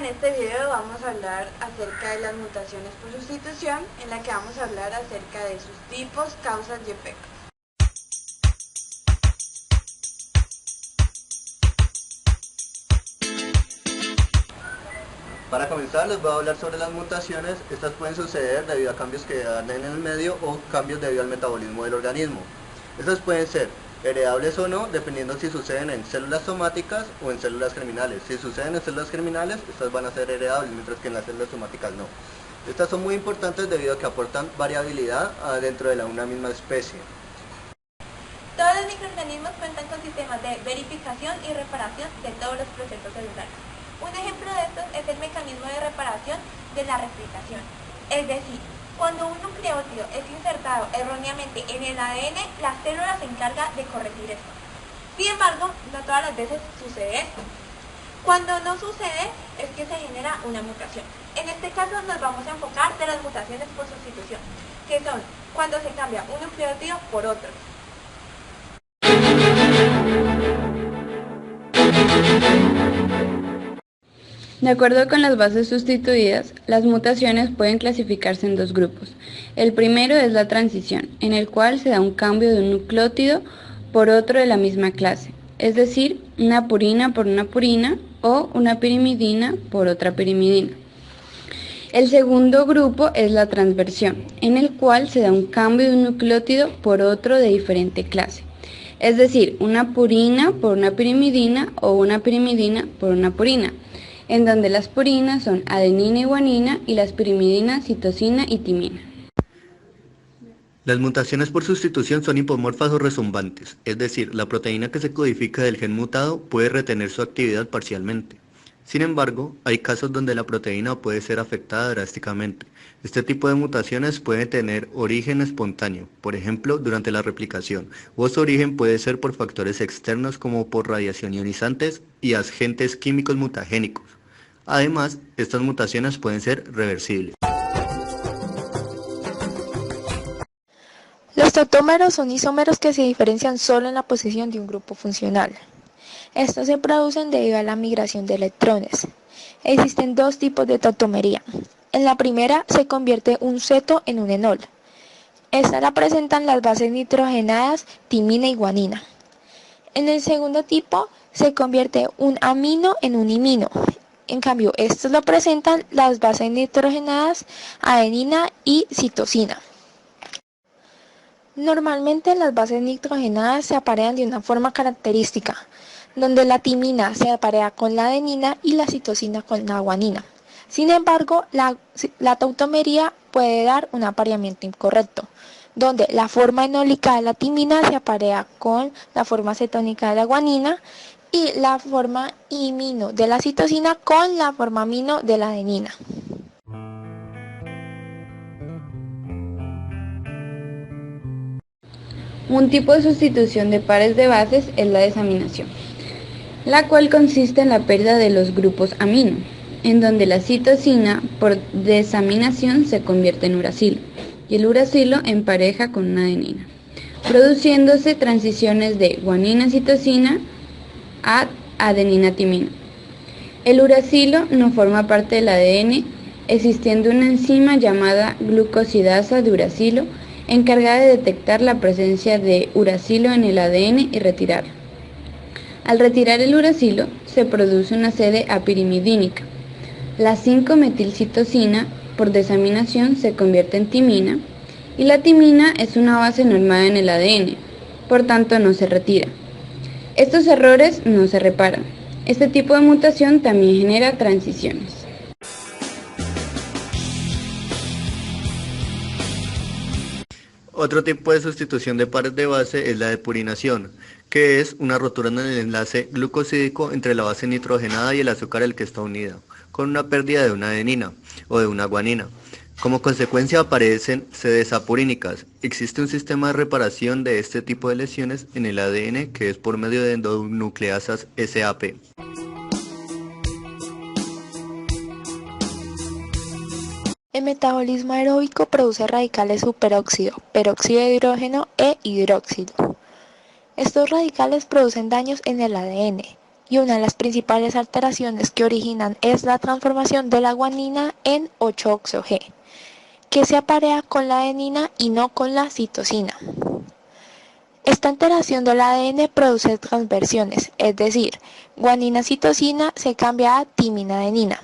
En este video vamos a hablar acerca de las mutaciones por sustitución, en la que vamos a hablar acerca de sus tipos, causas y efectos. Para comenzar les voy a hablar sobre las mutaciones. Estas pueden suceder debido a cambios que dan en el medio o cambios debido al metabolismo del organismo. Estas pueden ser heredables o no, dependiendo si suceden en células somáticas o en células germinales. Si suceden en células germinales, estas van a ser heredables, mientras que en las células somáticas no. Estas son muy importantes debido a que aportan variabilidad dentro de una misma especie. Todos los microorganismos cuentan con sistemas de verificación y reparación de todos los procesos celulares. Un ejemplo de estos es el mecanismo de reparación de la replicación. Es decir, cuando un nucleótido es insertado erróneamente en el ADN, la célula se encarga de corregir esto. Sin embargo, no todas las veces sucede esto. Cuando no sucede, es que se genera una mutación. En este caso nos vamos a enfocar de las mutaciones por sustitución, que son cuando se cambia un nucleótido por otro. De acuerdo con las bases sustituidas, las mutaciones pueden clasificarse en dos grupos. El primero es la transición, en el cual se da un cambio de un nucleótido por otro de la misma clase, es decir, una purina por una purina o una pirimidina por otra pirimidina. El segundo grupo es la transversión, en el cual se da un cambio de un nucleótido por otro de diferente clase, es decir, una purina por una pirimidina o una pirimidina por una purina, en donde las purinas son adenina y guanina y las pirimidinas citosina y timina. Las mutaciones por sustitución son hipomorfas o resumbantes, es decir, la proteína que se codifica del gen mutado puede retener su actividad parcialmente. Sin embargo, hay casos donde la proteína puede ser afectada drásticamente. Este tipo de mutaciones pueden tener origen espontáneo, por ejemplo, durante la replicación, o su origen puede ser por factores externos como por radiación ionizantes y agentes químicos mutagénicos. Además, estas mutaciones pueden ser reversibles. Los tautómeros son isómeros que se diferencian solo en la posición de un grupo funcional. Estos se producen debido a la migración de electrones. Existen dos tipos de tautomería. En la primera se convierte un ceto en un enol. Esta la presentan las bases nitrogenadas timina y guanina. En el segundo tipo se convierte un amino en un imino. En cambio, estos lo presentan las bases nitrogenadas adenina y citosina. Normalmente las bases nitrogenadas se aparean de una forma característica, donde la timina se aparea con la adenina y la citosina con la guanina. Sin embargo, la tautomería puede dar un apareamiento incorrecto, donde la forma enólica de la timina se aparea con la forma cetónica de la guanina y la forma imino de la citosina con la forma amino de la adenina. Un tipo de sustitución de pares de bases es la desaminación, la cual consiste en la pérdida de los grupos amino, en donde la citosina por desaminación se convierte en uracilo y el uracilo empareja con una adenina, produciéndose transiciones de guanina-citosina a adenina-timina. El uracilo no forma parte del ADN, existiendo una enzima llamada glucosidasa de uracilo encargada de detectar la presencia de uracilo en el ADN y retirarlo. Al retirar el uracilo, se produce una sede apirimidínica. La 5-metilcitosina por desaminación se convierte en timina y la timina es una base normada en el ADN, por tanto no se retira. Estos errores no se reparan. Este tipo de mutación también genera transiciones. Otro tipo de sustitución de pares de base es la depurinación, que es una rotura en el enlace glucosídico entre la base nitrogenada y el azúcar al que está unida, con una pérdida de una adenina o de una guanina. Como consecuencia aparecen sedes apurínicas. Existe un sistema de reparación de este tipo de lesiones en el ADN que es por medio de endonucleasas SAP. El metabolismo aeróbico produce radicales superóxido, peróxido de hidrógeno e hidróxido. Estos radicales producen daños en el ADN, y una de las principales alteraciones que originan es la transformación de la guanina en 8-oxo-G, que se aparea con la adenina y no con la citosina. Esta alteración del ADN produce transversiones, es decir, guanina-citosina se cambia a timina-adenina.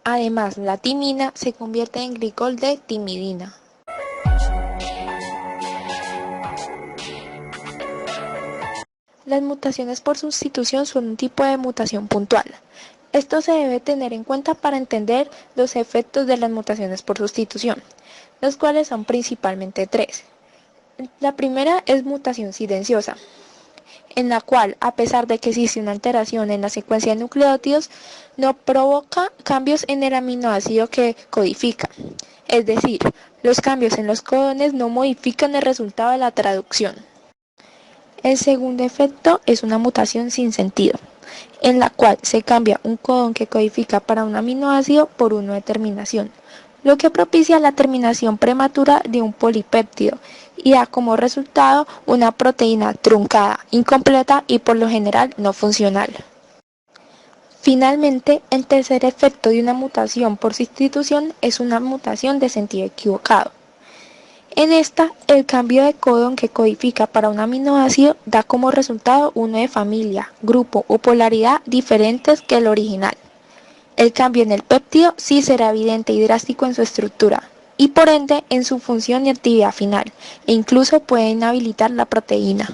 Además, la timina se convierte en glicol de timidina. Las mutaciones por sustitución son un tipo de mutación puntual. Esto se debe tener en cuenta para entender los efectos de las mutaciones por sustitución, los cuales son principalmente tres. La primera es mutación silenciosa, en la cual, a pesar de que existe una alteración en la secuencia de nucleótidos, no provoca cambios en el aminoácido que codifica. Es decir, los cambios en los codones no modifican el resultado de la traducción. El segundo efecto es una mutación sin sentido, en la cual se cambia un codón que codifica para un aminoácido por uno de terminación, lo que propicia la terminación prematura de un polipéptido y da como resultado una proteína truncada, incompleta y por lo general no funcional. Finalmente, el tercer efecto de una mutación por sustitución es una mutación de sentido equivocado. En esta, el cambio de codón que codifica para un aminoácido da como resultado uno de familia, grupo o polaridad diferentes que el original. El cambio en el péptido sí será evidente y drástico en su estructura, y por ende en su función y actividad final, e incluso puede inhabilitar la proteína.